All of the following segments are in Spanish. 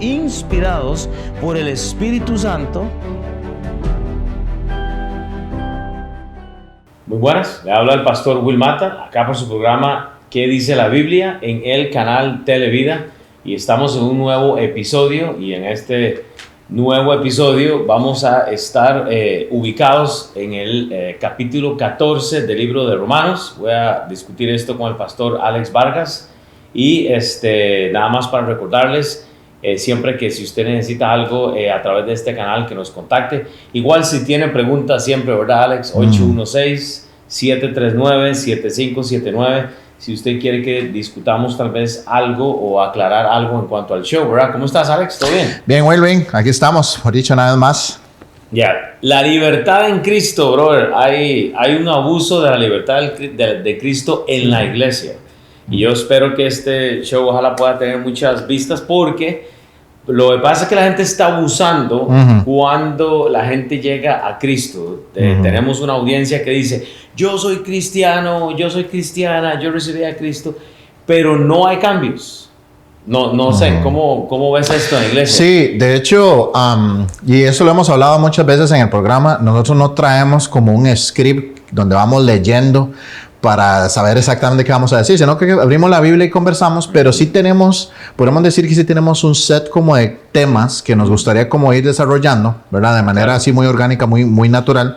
inspirados por el Espíritu Santo. Muy buenas, le habla el pastor Will Mata, acá por su programa ¿Qué dice la Biblia? En el canal Televida, y estamos en un nuevo episodio, y en este nuevo episodio vamos a estar ubicados en el capítulo 14 del libro de Romanos. Voy a discutir esto con el pastor Alex Vargas, y nada más para recordarles siempre que si usted necesita algo a través de este canal, que nos contacte. Igual si tiene preguntas siempre, ¿verdad, Alex? 816-739-7579. Si usted quiere que discutamos tal vez algo o aclarar algo en cuanto al show, ¿verdad? ¿Cómo estás, Alex? ¿Todo bien? Bien, Will, bien. Aquí estamos, por dicho una vez más. Ya, la libertad en Cristo, brother. Hay un abuso de la libertad de Cristo en la iglesia. Y yo espero que este show ojalá pueda tener muchas vistas, porque lo que pasa es que la gente está abusando cuando la gente llega a Cristo. Tenemos una audiencia que dice: yo soy cristiano, yo soy cristiana, yo recibí a Cristo, pero no hay cambios. No sé, ¿cómo ves esto en la iglesia? Sí, de hecho, y eso lo hemos hablado muchas veces en el programa, nosotros no traemos como un script donde vamos leyendo para saber exactamente qué vamos a decir, sino que abrimos la Biblia y conversamos, pero sí podemos decir que sí tenemos un set como de temas que nos gustaría como ir desarrollando, ¿verdad? De manera así muy orgánica, muy natural,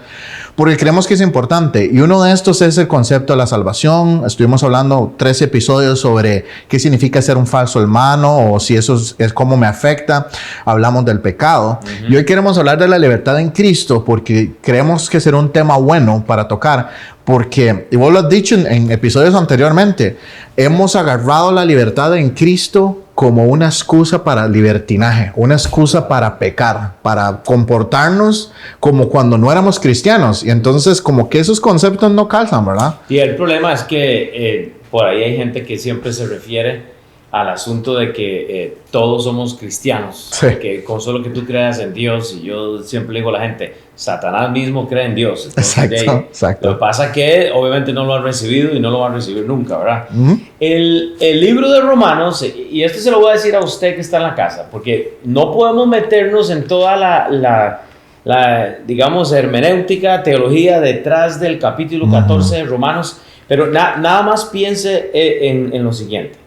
porque creemos que es importante. Y uno de estos es el concepto de la salvación. Estuvimos hablando 3 episodios sobre qué significa ser un falso hermano, o si eso es cómo me afecta. Hablamos del pecado. Y hoy queremos hablar de la libertad en Cristo, porque creemos que será un tema bueno para tocar, porque, y vos lo has dicho en episodios anteriormente, hemos agarrado la libertad en Cristo como una excusa para libertinaje, una excusa para pecar, para comportarnos como cuando no éramos cristianos. Y entonces como que esos conceptos no calzan, ¿verdad? Y el problema es que por ahí hay gente que siempre se refiere al asunto de que todos somos cristianos, sí, que con solo que tú creas en Dios. Y yo siempre le digo a la gente: Satanás mismo cree en Dios. Entonces, exacto. Lo que pasa es que obviamente no lo ha recibido y no lo va a recibir nunca, ¿verdad? El libro de Romanos, y esto se lo voy a decir a usted que está en la casa, porque no podemos meternos en toda la digamos, hermenéutica, teología detrás del capítulo 14 de Romanos, pero nada más piense en lo siguiente.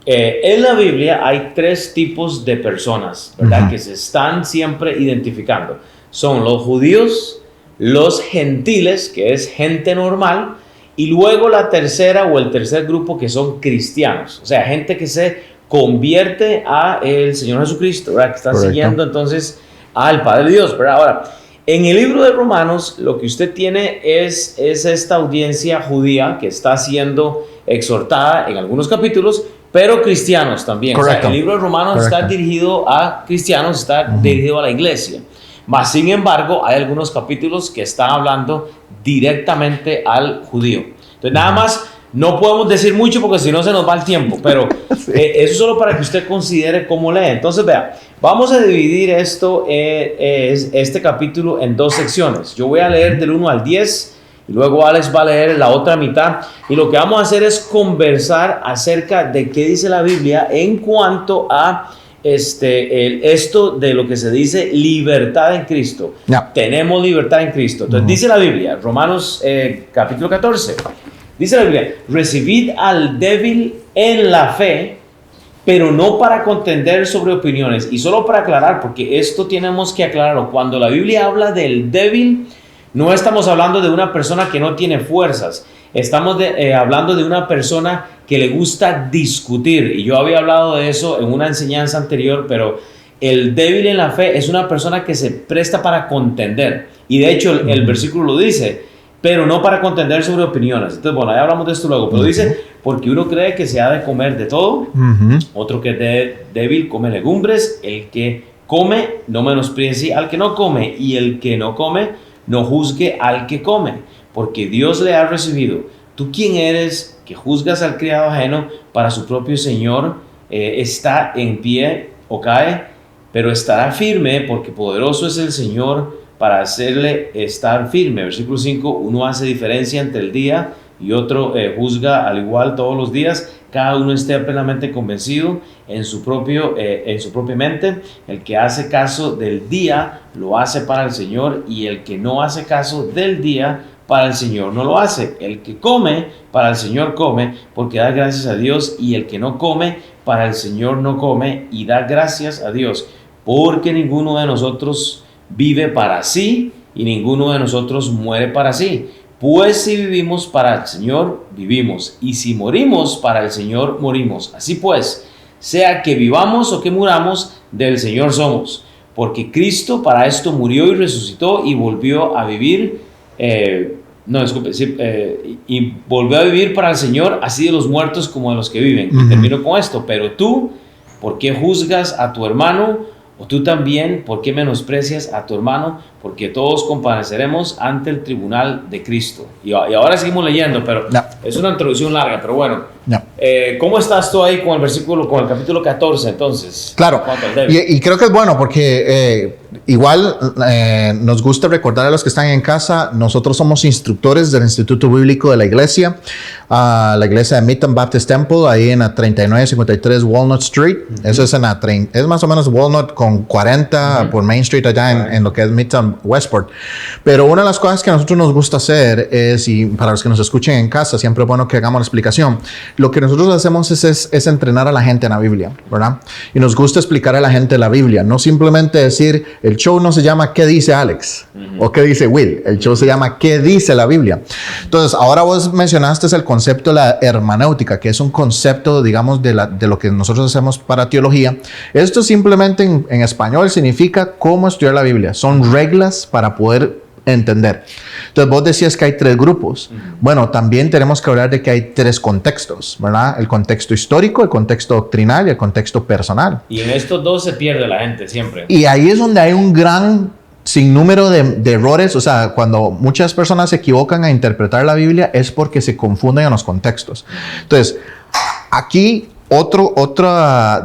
En la Biblia hay 3 tipos de personas, ¿verdad? Que se están siempre identificando. Son los judíos, los gentiles, que es gente normal, y luego la tercera o el tercer grupo, que son cristianos. O sea, gente que se convierte a el Señor Jesucristo, ¿verdad? Que están siguiendo entonces al Padre Dios, ¿verdad? Ahora, en el libro de Romanos, lo que usted tiene es esta audiencia judía que está siendo exhortada en algunos capítulos, pero cristianos también. O sea, el libro de Romanos está dirigido a cristianos, está dirigido a la iglesia. Mas, sin embargo, hay algunos capítulos que están hablando directamente al judío. Entonces, nada más, no podemos decir mucho porque si no se nos va el tiempo, pero sí, eso es solo para que usted considere cómo lee. Entonces, vea, vamos a dividir este capítulo en 2 secciones. Yo voy a leer del 1 al 10 y luego Alex va a leer la otra mitad. Y lo que vamos a hacer es conversar acerca de qué dice la Biblia en cuanto a esto de lo que se dice libertad en Cristo. Tenemos libertad en Cristo. Entonces dice la Biblia, Romanos capítulo 14, dice la Biblia: recibid al débil en la fe, pero no para contender sobre opiniones. Y solo para aclarar, porque esto tenemos que aclararlo, cuando la Biblia habla del débil, no estamos hablando de una persona que no tiene fuerzas. Estamos hablando de una persona que le gusta discutir. Y yo había hablado de eso en una enseñanza anterior, pero el débil en la fe es una persona que se presta para contender. Y de hecho el versículo lo dice: pero no para contender sobre opiniones. Entonces, bueno, ya hablamos de esto luego. Pero dice: porque uno cree que se ha de comer de todo, otro que es débil come legumbres, el que come no menosprecie al que no come, y el que no come no juzgue al que come, porque Dios le ha recibido. ¿Tú quién eres que juzgas al criado ajeno? Para su propio Señor está en pie o cae, pero estará firme, porque poderoso es el Señor para hacerle estar firme. Versículo 5, uno hace diferencia entre el día y otro juzga al igual todos los días. cada uno esté plenamente convencido en su propia mente. El que hace caso del día lo hace para el Señor, y el que no hace caso del día para el Señor no lo hace. El que come para el Señor come, porque da gracias a Dios, y el que no come para el Señor no come y da gracias a Dios, porque ninguno de nosotros vive para sí y ninguno de nosotros muere para sí. Pues si vivimos para el Señor, vivimos, y si morimos para el Señor, morimos. Así pues, sea que vivamos o que muramos, del Señor somos, porque Cristo para esto murió y resucitó y volvió a vivir, y volvió a vivir para el Señor, así de los muertos como de los que viven. Y termino con esto: pero tú, ¿por qué juzgas a tu hermano? O tú también, ¿por qué menosprecias a tu hermano? Porque todos compareceremos ante el tribunal de Cristo. Y ahora seguimos leyendo, pero es una introducción larga, pero bueno. ¿Cómo estás tú ahí con el capítulo 14 entonces? Claro, y creo que es bueno porque igual nos gusta recordar a los que están en casa, nosotros somos instructores del Instituto Bíblico de la Iglesia, la iglesia de Midtown Baptist Temple, ahí en la 3953 Walnut Street. Eso es es más o menos Walnut con 40 por Main Street allá en lo que es Midtown Westport. Pero una de las cosas que a nosotros nos gusta hacer es, y para los que nos escuchen en casa, siempre es bueno que hagamos la explicación. Lo que nosotros hacemos es entrenar a la gente en la Biblia, ¿verdad? Y nos gusta explicar a la gente la Biblia, no simplemente decir, el show no se llama ¿qué dice Alex? O ¿qué dice Will? El show se llama ¿qué dice la Biblia? Entonces, ahora vos mencionaste el concepto de la hermenéutica, que es un concepto, digamos, de lo que nosotros hacemos para teología. Esto simplemente en español significa cómo estudiar la Biblia. Son reglas para poder entender. Entonces vos decías que hay 3 grupos. Bueno, también tenemos que hablar de que hay 3 contextos, ¿verdad? El contexto histórico, el contexto doctrinal y el contexto personal. Y en estos 2 se pierde la gente siempre. Y ahí es donde hay un gran sinnúmero de errores. O sea, cuando muchas personas se equivocan a interpretar la Biblia es porque se confunden en los contextos. Entonces, aquí otra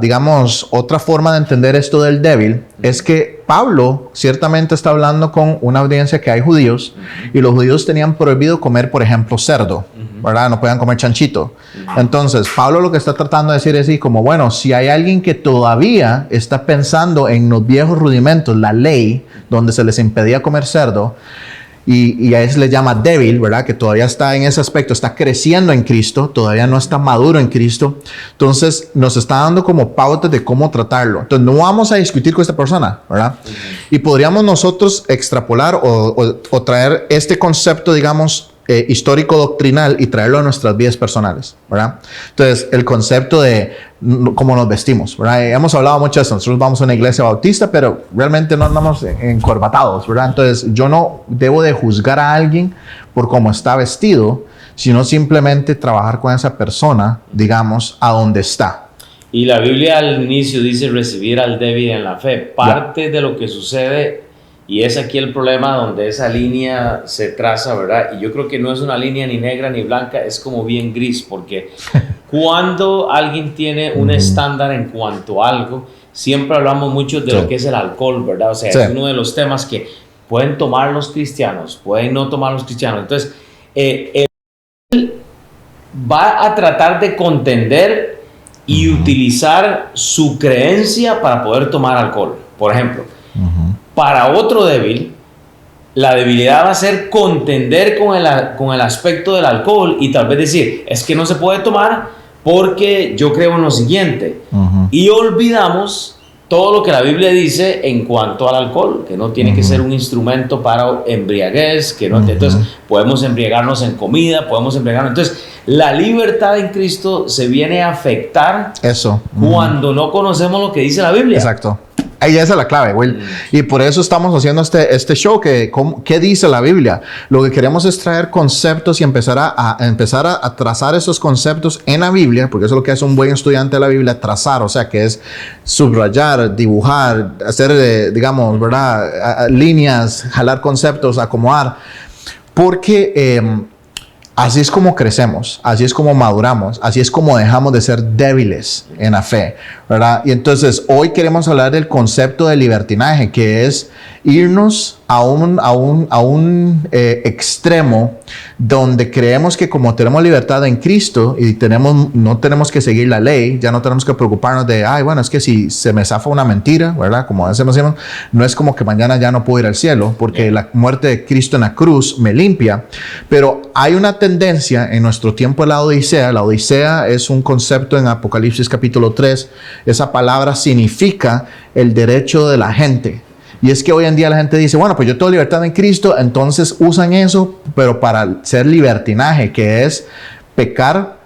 forma de entender esto del débil es que Pablo ciertamente está hablando con una audiencia que hay judíos, y los judíos tenían prohibido comer, por ejemplo, cerdo, ¿verdad? No podían comer chanchito. Entonces, Pablo lo que está tratando de decir es como, bueno, si hay alguien que todavía está pensando en los viejos rudimentos, la ley, donde se les impedía comer cerdo, y a eso le llama débil, ¿verdad? Que todavía está en ese aspecto, está creciendo en Cristo, todavía no está maduro en Cristo. Entonces nos está dando como pautas de cómo tratarlo. Entonces no vamos a discutir con esta persona, ¿verdad? Y podríamos nosotros extrapolar o traer este concepto, digamos, histórico doctrinal, y traerlo a nuestras vidas personales, ¿verdad? Entonces, el concepto de cómo nos vestimos, ¿verdad? Hemos hablado mucho de eso. Nosotros vamos a una iglesia bautista, pero realmente no andamos encorbatados, ¿verdad? Entonces, yo no debo de juzgar a alguien por cómo está vestido, sino simplemente trabajar con esa persona, digamos, a donde está. Y la Biblia al inicio dice recibir al débil en la fe. Parte de lo que sucede, y es aquí el problema donde esa línea se traza, ¿verdad? Y yo creo que no es una línea ni negra ni blanca, es como bien gris, porque cuando alguien tiene un estándar en cuanto a algo, siempre hablamos mucho de lo que es el alcohol, ¿verdad? O sea, es uno de los temas que pueden tomar los cristianos, pueden no tomar los cristianos. Entonces, él va a tratar de contender y utilizar su creencia para poder tomar alcohol. Por ejemplo, para otro débil, la debilidad va a ser contender con el aspecto del alcohol y tal vez decir, es que no se puede tomar porque yo creo en lo siguiente. Y olvidamos todo lo que la Biblia dice en cuanto al alcohol, que no tiene que ser un instrumento para embriaguez, que no, entonces podemos embriagarnos en comida, podemos embriagarnos. Entonces, la libertad en Cristo se viene a afectar cuando no conocemos lo que dice la Biblia. Exacto. Ahí esa es la clave, Will. Y por eso estamos haciendo este show, ¿qué dice la Biblia? Lo que queremos es traer conceptos y empezar a trazar esos conceptos en la Biblia, porque eso es lo que hace un buen estudiante de la Biblia, trazar, o sea, que es subrayar, dibujar, hacer, digamos, ¿verdad? Líneas, jalar conceptos, acomodar. Porque así es como crecemos, así es como maduramos, así es como dejamos de ser débiles en la fe, ¿verdad? Y entonces hoy queremos hablar del concepto de libertinaje, que es irnos a un extremo donde creemos que como tenemos libertad en Cristo y no tenemos que seguir la ley, ya no tenemos que preocuparnos de, ay, bueno, es que si se me zafa una mentira, ¿verdad? Como decimos, no es como que mañana ya no puedo ir al cielo, porque la muerte de Cristo en la cruz me limpia. Pero hay una tendencia en nuestro tiempo de la Odisea. La Odisea es un concepto en Apocalipsis capítulo 3. Esa palabra significa el derecho de la gente. Y es que hoy en día la gente dice, bueno, pues yo tengo libertad en Cristo, entonces usan eso, pero para hacer libertinaje, que es pecar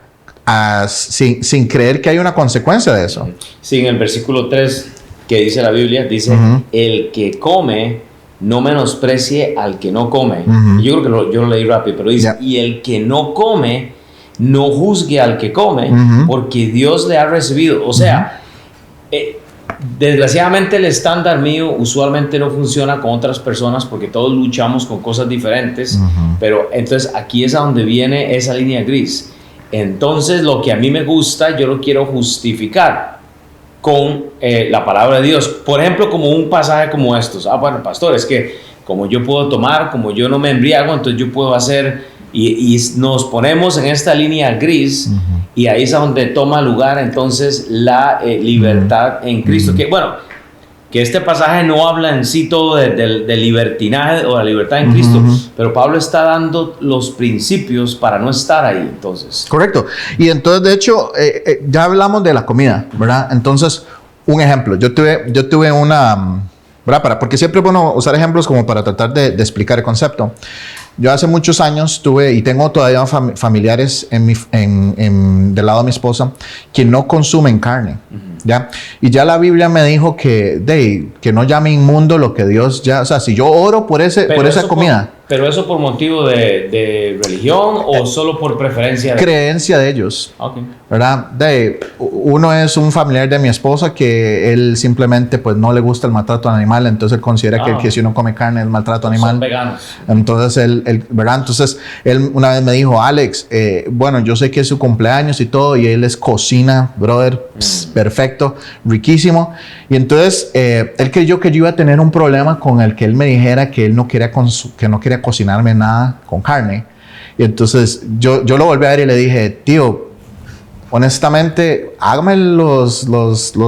sin creer que hay una consecuencia de eso. Sí, en el versículo 3 que dice la Biblia, dice, el que come no menosprecie al que no come. Yo creo que yo lo leí rápido, pero dice, y el que no come, no juzgue al que come, porque Dios le ha recibido. O sea, desgraciadamente el estándar mío usualmente no funciona con otras personas porque todos luchamos con cosas diferentes, pero entonces aquí es a donde viene esa línea gris. Entonces lo que a mí me gusta, yo lo quiero justificar con la palabra de Dios. Por ejemplo, como un pasaje como estos. Bueno, pastor, es que como yo puedo tomar, como yo no me embriago, entonces yo puedo hacer... Y nos ponemos en esta línea gris y ahí es donde toma lugar entonces la libertad en Cristo. Que bueno, que este pasaje no habla en sí todo de libertinaje o de la libertad en Cristo, pero Pablo está dando los principios para no estar ahí entonces. Correcto. Y entonces, de hecho, ya hablamos de la comida, ¿verdad? Entonces, un ejemplo. Yo tuve una... ¿verdad? Porque siempre es bueno usar ejemplos como para tratar de explicar el concepto. Yo hace muchos años tuve y tengo todavía familiares del lado de mi esposa que no consumen carne, ¿ya? Y ya la Biblia me dijo que no llame inmundo lo que Dios ya... O sea, si yo oro por esa comida... ¿Pero eso por motivo de religión o solo por preferencia? Creencia de ellos. Okay. ¿Verdad? Uno es un familiar de mi esposa que él simplemente pues no le gusta el maltrato animal, entonces él considera que si uno come carne es maltrato animal. Son veganos. Entonces ¿verdad? Entonces él una vez me dijo, Alex, bueno, yo sé que es su cumpleaños y todo, y él les cocina, brother, perfecto, riquísimo. Y entonces él creyó que yo iba a tener un problema con el que él me dijera que él no quería cocinarme nada con carne. Y entonces yo lo volví a ver y le dije, tío, honestamente, hágame los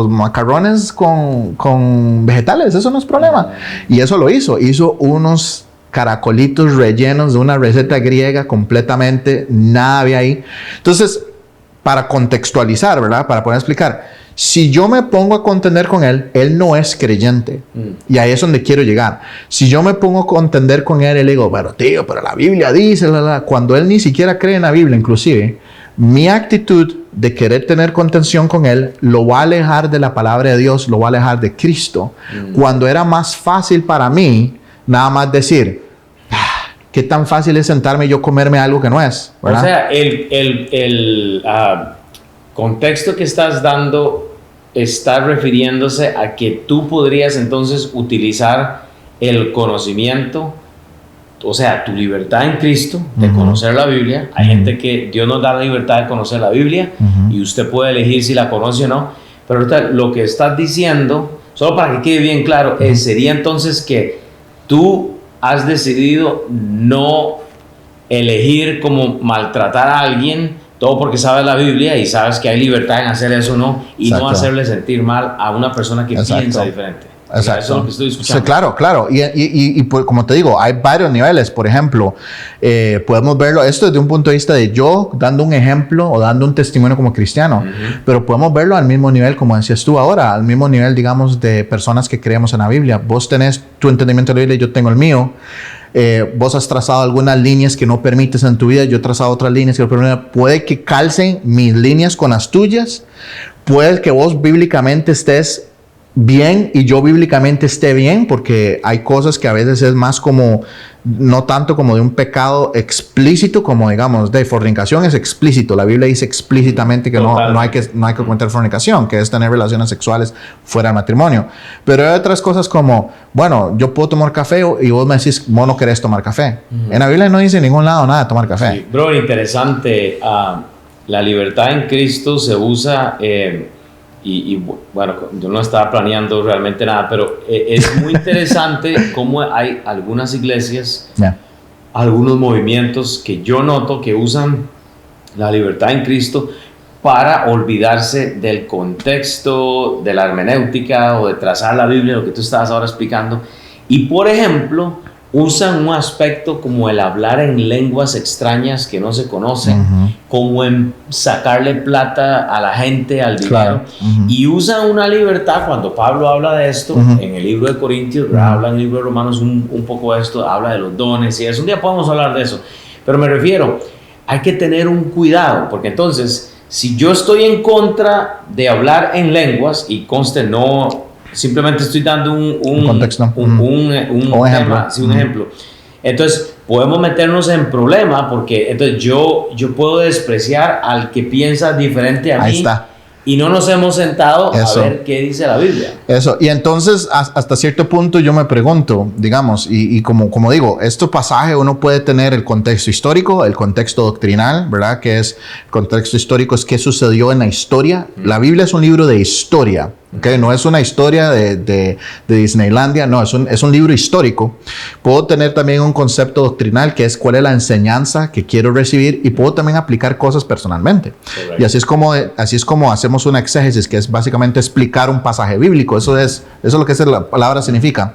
macarrones con vegetales, eso no es problema. Y eso lo hizo unos caracolitos rellenos de una receta griega completamente, nada había ahí. Entonces, para contextualizar, ¿verdad? Para poder explicar, si yo me pongo a contender con él, él no es creyente. Y ahí es donde quiero llegar. Si yo me pongo a contender con él y le digo, pero tío, pero la Biblia dice, cuando él ni siquiera cree en la Biblia, inclusive, mi actitud de querer tener contención con él lo va a alejar de la palabra de Dios, lo va a alejar de Cristo. Cuando era más fácil para mí, nada más decir, ¿qué tan fácil es sentarme y yo comerme algo que no es? ¿Verdad? O sea, el contexto que estás dando está refiriéndose a que tú podrías entonces utilizar el conocimiento, o sea, tu libertad en Cristo de conocer la Biblia. Hay gente que Dios nos da la libertad de conocer la Biblia y usted puede elegir si la conoce o no, pero ahorita lo que estás diciendo, solo para que quede bien claro, sería entonces que tú has decidido no elegir como maltratar a alguien, todo porque sabes la Biblia y sabes que hay libertad en hacer eso, ¿no? Y no hacerle sentir mal a una persona que piensa diferente. Exacto. Eso es lo que estoy escuchando. Sí, claro. Y pues, como te digo, hay varios niveles. Por ejemplo, podemos verlo, esto desde un punto de vista de yo dando un ejemplo o dando un testimonio como cristiano, pero podemos verlo al mismo nivel, como decías tú ahora, al mismo nivel, digamos, de personas que creemos en la Biblia. Vos tenés tu entendimiento de la Biblia, yo tengo el mío. Vos has trazado algunas líneas que no permites en tu vida, yo he trazado otras líneas que no permiten. Puede que calcen mis líneas con las tuyas, puede que vos bíblicamente estés bien y yo bíblicamente esté bien, porque hay cosas que a veces es más como, no tanto como de un pecado explícito, como digamos de fornicación es explícito, la Biblia dice explícitamente que no hay que cometer fornicación, que es tener relaciones sexuales fuera del matrimonio, pero hay otras cosas como, bueno, yo puedo tomar café y vos me decís, vos no querés tomar café. En la Biblia no dice en ningún lado nada de tomar café. Sí, bro, interesante. La libertad en Cristo se usa bueno, yo no estaba planeando realmente nada, pero es muy interesante cómo hay algunas iglesias, algunos movimientos que yo noto que usan la libertad en Cristo para olvidarse del contexto, de la hermenéutica o de trazar la Biblia, lo que tú estabas ahora explicando. Y por ejemplo, usan un aspecto como el hablar en lenguas extrañas que no se conocen, como en sacarle plata a la gente, al dinero. Y usan una libertad, cuando Pablo habla de esto, en el libro de Corintios, habla en el libro de Romanos un poco de esto, habla de los dones y eso. Un día podemos hablar de eso. Pero me refiero, hay que tener un cuidado, porque entonces, si yo estoy en contra de hablar en lenguas, y conste, no, simplemente estoy dando un contexto, un tema, sí, un ejemplo. Entonces, podemos meternos en problema, porque entonces yo puedo despreciar al que piensa diferente a mí. Ahí está. Y no nos hemos sentado a ver qué dice la Biblia. Eso. Y entonces, hasta cierto punto, yo me pregunto, digamos, y como digo, este pasaje uno puede tener el contexto histórico, el contexto doctrinal, ¿verdad? Que es, el contexto histórico es qué sucedió en la historia. La Biblia es un libro de historia, ¿ok? No es una historia de Disneylandia, no, es un libro histórico. Puedo tener también un concepto doctrinal, que es cuál es la enseñanza que quiero recibir, y puedo también aplicar cosas personalmente. Correcto. Y así es como hacemos una exégesis, que es básicamente explicar un pasaje bíblico. Eso es lo que la palabra significa.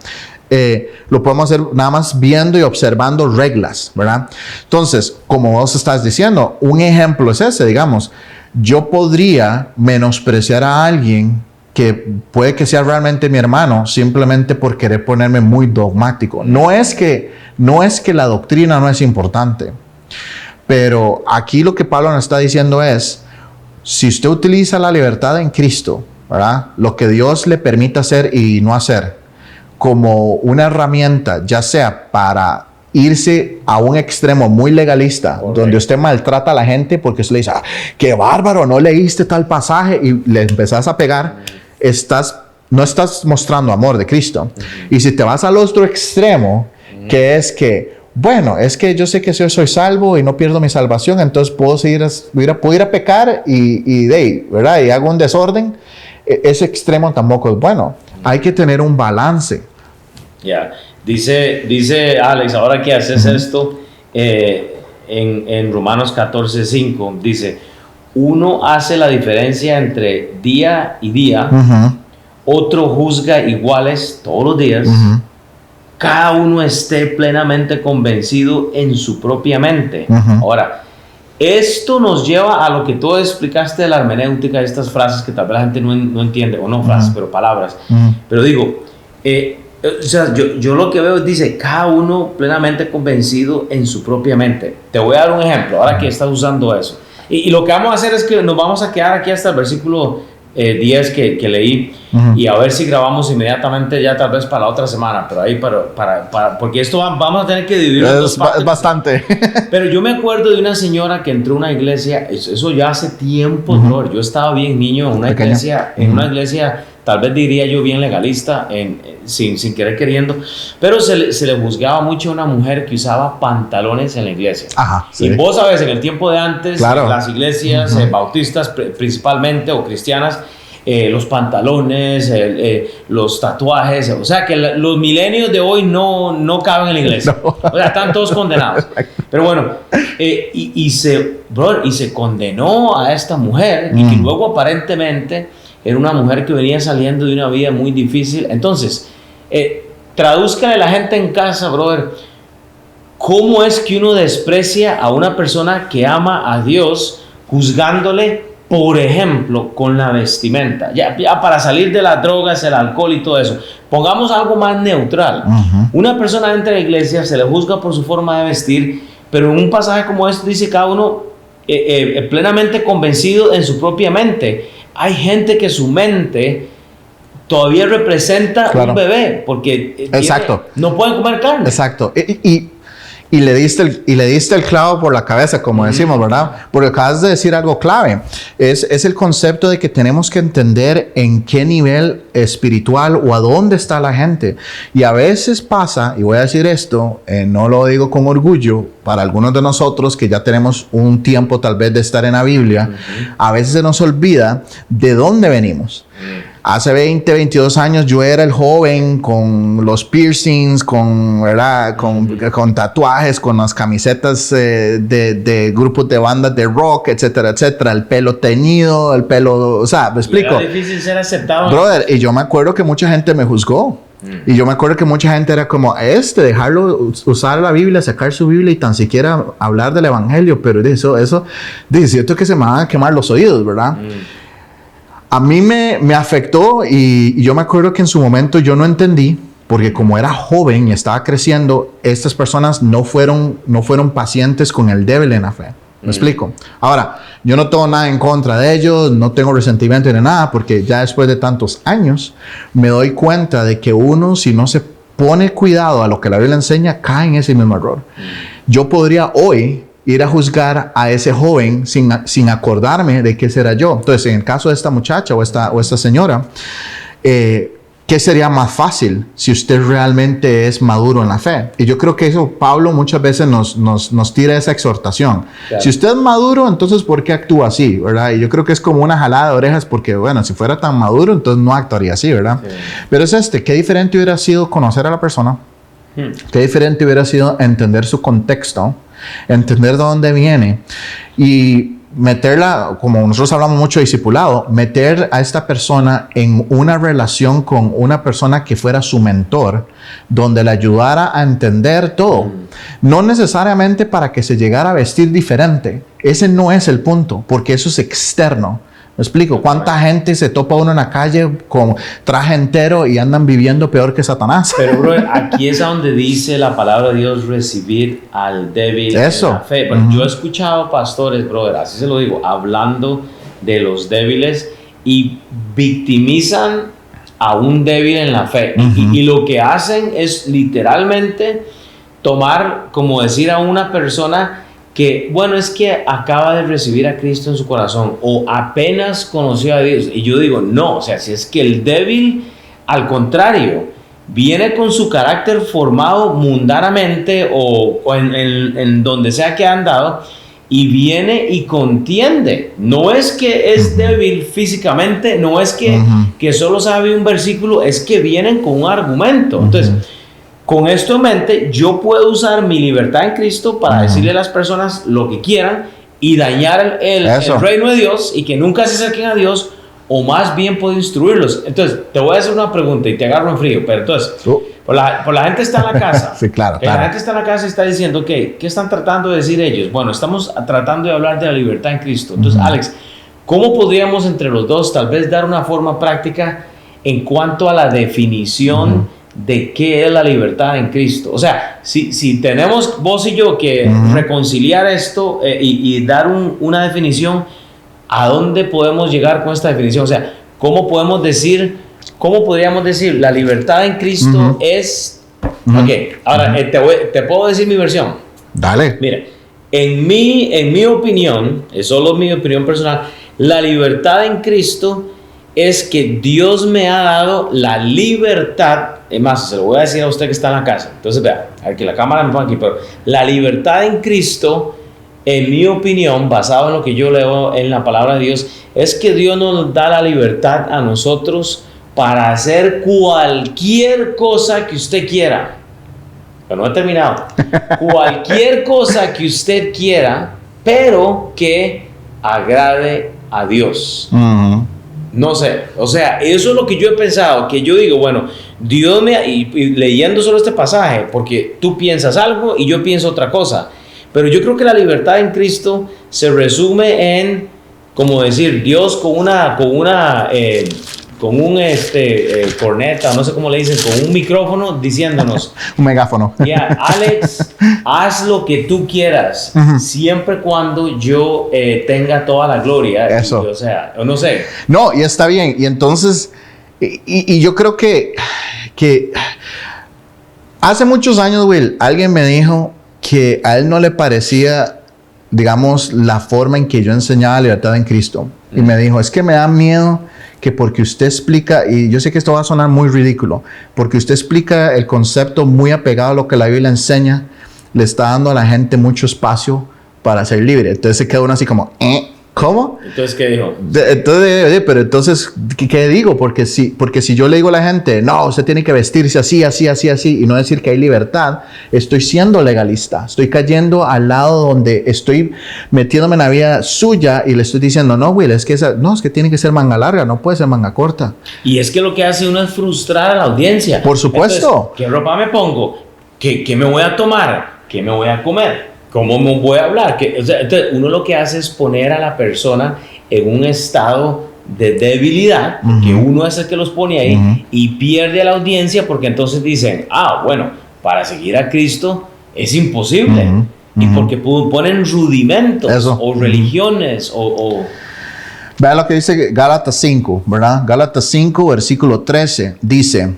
Lo podemos hacer nada más viendo y observando reglas, ¿verdad? Entonces, como vos estás diciendo, un ejemplo es ese, digamos, yo podría menospreciar a alguien que puede que sea realmente mi hermano, simplemente por querer ponerme muy dogmático. No es que la doctrina no es importante, pero aquí lo que Pablo nos está diciendo es, si usted utiliza la libertad en Cristo, ¿verdad? Lo que Dios le permite hacer y no hacer, como una herramienta, ya sea para irse a un extremo muy legalista, donde usted maltrata a la gente porque usted le dice, qué bárbaro, no leíste tal pasaje, y le empezás a pegar, no estás mostrando amor de Cristo. Y si te vas al otro extremo, que es que, bueno, es que yo sé que yo soy salvo y no pierdo mi salvación, entonces puedo ir a pecar ¿verdad? Y hago un desorden. Ese extremo tampoco es bueno. Hay que tener un balance. Dice Alex, ahora que haces esto, en Romanos 14:5, dice, uno hace la diferencia entre día y día, otro juzga iguales todos los días, cada uno esté plenamente convencido en su propia mente. Ahora, esto nos lleva a lo que tú explicaste de la hermenéutica, estas frases que tal vez la gente no entiende, o no frases, pero palabras. Pero digo, o sea, yo lo que veo dice, cada uno plenamente convencido en su propia mente. Te voy a dar un ejemplo, ahora que estás usando eso. Y lo que vamos a hacer es que nos vamos a quedar aquí hasta el versículo 10 que leí, y a ver si grabamos inmediatamente ya tal vez para la otra semana, pero ahí porque esto vamos a tener que dividirlo en dos partes. Es bastante. Pero yo me acuerdo de una señora que entró a una iglesia, eso ya hace tiempo, yo estaba bien niño en una iglesia, tal vez diría yo bien legalista, sin querer queriendo, pero se le juzgaba mucho a una mujer que usaba pantalones en la iglesia. Sí. Y vos sabes, en el tiempo de antes, las iglesias bautistas principalmente, o cristianas, los pantalones, los tatuajes, o sea que los milenios de hoy no caben en la iglesia, o sea, están todos condenados. Pero bueno, y se condenó a esta mujer, y que luego aparentemente era una mujer que venía saliendo de una vida muy difícil. Entonces, tradúzcale a la gente en casa, brother, ¿cómo es que uno desprecia a una persona que ama a Dios juzgándole, por ejemplo, con la vestimenta? Ya para salir de las drogas, el alcohol y todo eso. Pongamos algo más neutral. Una persona dentro de la iglesia se le juzga por su forma de vestir, pero en un pasaje como este dice cada uno plenamente convencido en su propia mente. Hay gente que su mente todavía representa un bebé, porque no pueden comer carne. Exacto. Y le diste el clavo por la cabeza, como decimos, ¿verdad? Porque acabas de decir algo clave. Es el concepto de que tenemos que entender en qué nivel espiritual o a dónde está la gente. Y a veces pasa, y voy a decir esto, no lo digo con orgullo, para algunos de nosotros que ya tenemos un tiempo tal vez de estar en la Biblia, a veces se nos olvida de dónde venimos. Hace 20, 22 años yo era el joven con los piercings, ¿verdad? Con tatuajes, con las camisetas de grupos de bandas de rock, etcétera, etcétera. El pelo teñido, o sea, ¿me explico? Era difícil ser aceptado. Brother, y yo me acuerdo que mucha gente me juzgó. Y yo me acuerdo que mucha gente era como, dejarlo usar la Biblia, sacar su Biblia y tan siquiera hablar del Evangelio. Pero eso, de cierto que se me van a quemar los oídos, ¿verdad? A mí me afectó y yo me acuerdo que en su momento yo no entendí, porque como era joven y estaba creciendo, estas personas no fueron pacientes con el débil en la fe. ¿Me explico? Ahora, yo no tengo nada en contra de ellos, no tengo resentimiento ni nada, porque ya después de tantos años me doy cuenta de que uno, si no se pone cuidado a lo que la Biblia enseña, cae en ese mismo error. Yo podría hoy ir a juzgar a ese joven sin acordarme de qué será yo. Entonces, en el caso de esta muchacha o esta señora, ¿qué sería más fácil si usted realmente es maduro en la fe? Y yo creo que eso Pablo muchas veces nos tira esa exhortación. Claro. Si usted es maduro, entonces ¿por qué actúa así? ¿Verdad? Y yo creo que es como una jalada de orejas porque, bueno, si fuera tan maduro, entonces no actuaría así, ¿verdad? Sí. Pero es qué diferente hubiera sido conocer a la persona, qué diferente hubiera sido entender su contexto, entender de dónde viene y meterla, como nosotros hablamos mucho de discipulado, meter a esta persona en una relación con una persona que fuera su mentor, donde le ayudara a entender todo. No necesariamente para que se llegara a vestir diferente. Ese no es el punto, porque eso es externo. ¿Me explico? ¿Cuánta gente se topa uno en la calle con traje entero y andan viviendo peor que Satanás? Pero, bro, aquí es donde dice la palabra de Dios recibir al débil en la fe. Pero yo he escuchado pastores, brother, así se lo digo, hablando de los débiles y victimizan a un débil en la fe. Y lo que hacen es literalmente tomar, como decir a una persona que, bueno, es que acaba de recibir a Cristo en su corazón o apenas conoció a Dios. Y yo digo, no, o sea, si es que el débil, al contrario, viene con su carácter formado mundanamente o en donde sea que ha andado y viene y contiende. No es que es débil físicamente, no es que solo sabe un versículo, es que vienen con un argumento. Entonces, con esto en mente, yo puedo usar mi libertad en Cristo para decirle a las personas lo que quieran y dañar el reino de Dios y que nunca se acerquen a Dios, o más bien puedo instruirlos. Entonces, te voy a hacer una pregunta y te agarro en frío, pero entonces, por la gente está en la casa. Sí, claro. La gente está en la casa y está diciendo, ok, ¿qué están tratando de decir ellos? Bueno, estamos tratando de hablar de la libertad en Cristo. Entonces, Alex, ¿cómo podríamos entre los dos tal vez dar una forma práctica en cuanto a la definición de qué es la libertad en Cristo? O sea, si tenemos vos y yo que reconciliar esto y dar una definición, ¿a dónde podemos llegar con esta definición? O sea, ¿cómo podríamos decir la libertad en Cristo es? Ok, ahora te puedo decir mi versión. Dale. Mira, en mi opinión, es solo mi opinión personal, la libertad en Cristo es que Dios me ha dado la libertad. Es más, se lo voy a decir a usted que está en la casa. Entonces, vea, aquí la cámara me pone aquí, pero la libertad en Cristo, en mi opinión, basado en lo que yo leo en la palabra de Dios, es que Dios nos da la libertad a nosotros para hacer cualquier cosa que usted quiera. Pero no he terminado. Cualquier cosa que usted quiera, pero que agrade a Dios. No sé, o sea, eso es lo que yo he pensado, que yo digo, bueno, Dios y leyendo solo este pasaje, porque tú piensas algo y yo pienso otra cosa, pero yo creo que la libertad en Cristo se resume en, como decir, Dios con un corneta, no sé cómo le dicen, con un micrófono diciéndonos, un megáfono. Alex, haz lo que tú quieras, siempre cuando yo tenga toda la gloria. Eso. O sea, no sé. No, y está bien. Y entonces, y yo creo que hace muchos años, Will, alguien me dijo que a él no le parecía, digamos, la forma en que yo enseñaba la libertad en Cristo. Y me dijo, es que me da miedo que porque usted explica, y yo sé que esto va a sonar muy ridículo, porque usted explica el concepto muy apegado a lo que la Biblia enseña, le está dando a la gente mucho espacio para ser libre. Entonces se queda uno así como, ¿cómo? Entonces, ¿qué dijo? Entonces, oye, pero entonces, ¿qué digo? Porque si yo le digo a la gente, no, usted tiene que vestirse así, así, así, así, y no decir que hay libertad, estoy siendo legalista. Estoy cayendo al lado donde estoy metiéndome en la vida suya y le estoy diciendo, no, Will, es que tiene que ser manga larga, no puede ser manga corta. Y es que lo que hace uno es frustrar a la audiencia. Por supuesto. Entonces, ¿qué ropa me pongo? ¿Qué me voy a tomar? ¿Qué me voy a comer? ¿Cómo me voy a hablar? Entonces, uno lo que hace es poner a la persona en un estado de debilidad, porque uno es el que los pone ahí, y pierde a la audiencia porque entonces dicen, bueno, para seguir a Cristo es imposible. Y porque ponen rudimentos o religiones o... Vea lo que dice Gálatas 5, ¿verdad? Gálatas 5, versículo 13, dice,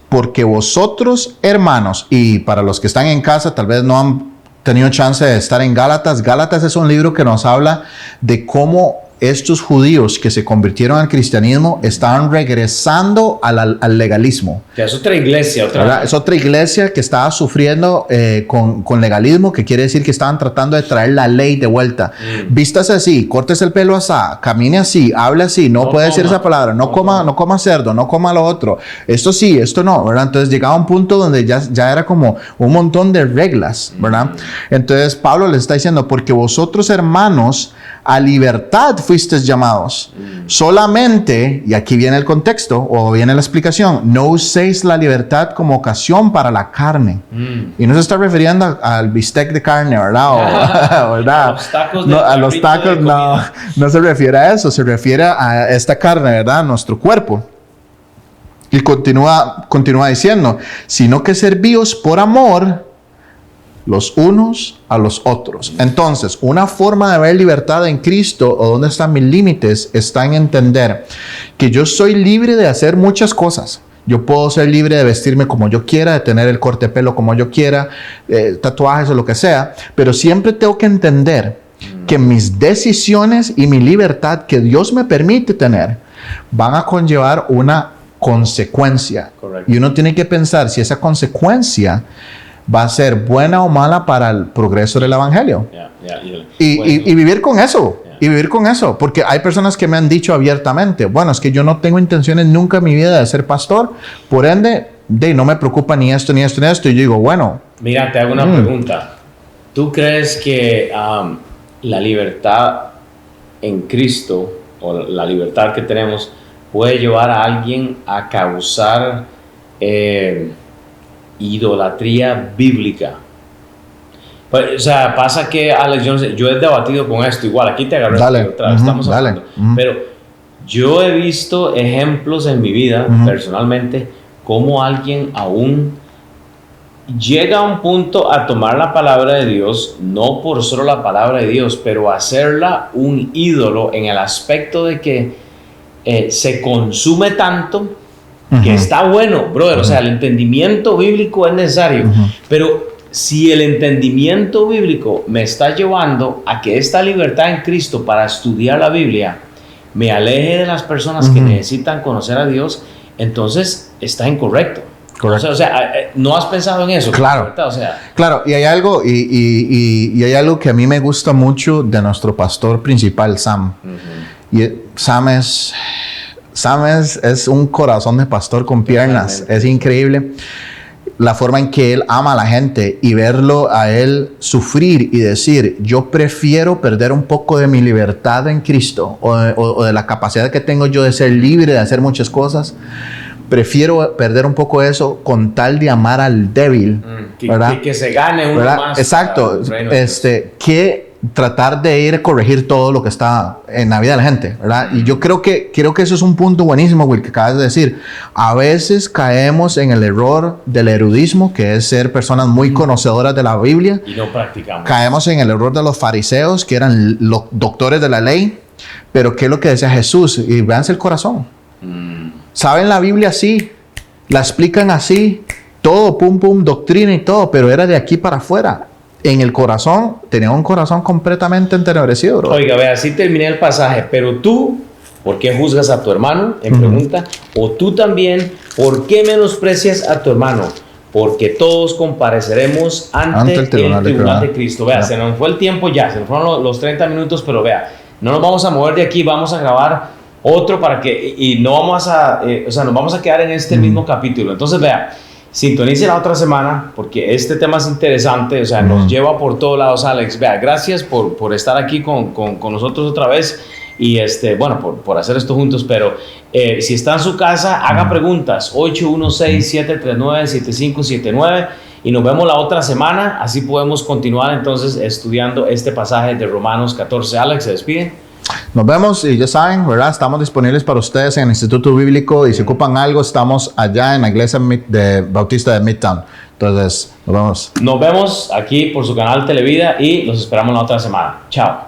porque vosotros, hermanos, y para los que están en casa, tal vez no han tenido chance de estar en Gálatas. Gálatas es un libro que nos habla de cómo estos judíos que se convirtieron al cristianismo estaban regresando al legalismo. Que es otra iglesia. Es otra iglesia que estaba sufriendo con legalismo, que quiere decir que estaban tratando de traer la ley de vuelta. Vístase así, cortes el pelo así, camine así, hable así, no puede decir esa palabra, no coma cerdo, no coma lo otro, esto sí, esto no, ¿verdad? Entonces llegaba a un punto donde ya era como un montón de reglas, ¿verdad? Entonces Pablo les está diciendo, porque vosotros, hermanos, a libertad fuisteis llamados. Solamente, y aquí viene el contexto o viene la explicación, no uséis la libertad como ocasión para la carne. Y no se está refiriendo al bistec de carne, ¿verdad? ¿verdad? A los tacos, a los tacos no se refiere a eso, se refiere a esta carne, ¿verdad? Nuestro cuerpo. Y continúa diciendo, sino que servíos por amor los unos a los otros. Entonces, una forma de ver libertad en Cristo, o dónde están mis límites, está en entender que yo soy libre de hacer muchas cosas. Yo puedo ser libre de vestirme como yo quiera, de tener el corte de pelo como yo quiera, tatuajes o lo que sea, pero siempre tengo que entender que mis decisiones y mi libertad que Dios me permite tener van a conllevar una consecuencia. Correcto. Y uno tiene que pensar si esa consecuencia va a ser buena o mala para el progreso del evangelio. Y vivir con eso. Y vivir con eso. Porque hay personas que me han dicho abiertamente, bueno, es que yo no tengo intenciones nunca en mi vida de ser pastor, por ende, no me preocupa ni esto, ni esto, ni esto. Y yo digo, bueno. Mira, te hago una pregunta. ¿Tú crees que la libertad en Cristo, o la libertad que tenemos, puede llevar a alguien a causar idolatría bíblica? Pues, o sea, pasa que, Alex, yo he debatido con esto igual, aquí te agarré otra vez, estamos hablando, pero yo he visto ejemplos en mi vida, personalmente, cómo alguien aún llega a un punto a tomar la palabra de Dios, no por solo la palabra de Dios, pero hacerla un ídolo en el aspecto de que se consume tanto, que está bueno, brother. O sea, el entendimiento bíblico es necesario. Pero si el entendimiento bíblico me está llevando a que esta libertad en Cristo para estudiar la Biblia me aleje de las personas que necesitan conocer a Dios, entonces está incorrecto. Correcto. O sea, ¿no has pensado en eso? Claro. O sea, claro, y hay algo, y hay algo que a mí me gusta mucho de nuestro pastor principal, Sam. Y Sam es un corazón de pastor con piernas. Es increíble la forma en que él ama a la gente y verlo a él sufrir y decir, yo prefiero perder un poco de mi libertad en Cristo o de la capacidad que tengo yo de ser libre, de hacer muchas cosas. Prefiero perder un poco de eso con tal de amar al débil, ¿verdad? Que se gane uno ¿verdad? más. Exacto. Que tratar de ir a corregir todo lo que está en la vida de la gente, ¿verdad? Y yo creo que eso es un punto buenísimo, Will, que acabas de decir. A veces caemos en el error del erudismo, que es ser personas muy conocedoras de la Biblia. Y no practicamos. Caemos en el error de los fariseos, que eran los doctores de la ley. Pero ¿qué es lo que decía Jesús? Y véanse el corazón. Saben la Biblia así, la explican así, todo, pum, pum, doctrina y todo, pero era de aquí para afuera. en el corazón, tenía un corazón completamente entenebrecido, bro. Oiga, vea, así terminé el pasaje, pero tú, ¿por qué juzgas a tu hermano? En pregunta. O tú también, ¿por qué menosprecias a tu hermano? Porque todos compareceremos ante el tribunal de Cristo. Vea, se nos fue el tiempo ya, se nos fueron los 30 minutos, pero vea, no nos vamos a mover de aquí, vamos a grabar otro para que, y no vamos a, o sea, nos vamos a quedar en este mismo capítulo. Entonces, vea, sintonice la otra semana, porque este tema es interesante, o sea, nos lleva por todos lados, Alex. Vea, gracias por estar aquí con nosotros otra vez. Y bueno, por hacer esto juntos, pero si está en su casa, haga preguntas, 816-739-7579, y nos vemos la otra semana, así podemos continuar entonces estudiando este pasaje de Romanos 14. Alex, ¿se despide? Nos vemos y ya saben, ¿verdad? Estamos disponibles para ustedes en el Instituto Bíblico y si ocupan algo, estamos allá en la iglesia de Bautista de Midtown. Entonces, nos vemos. Nos vemos aquí por su canal Televida y los esperamos la otra semana. Chao.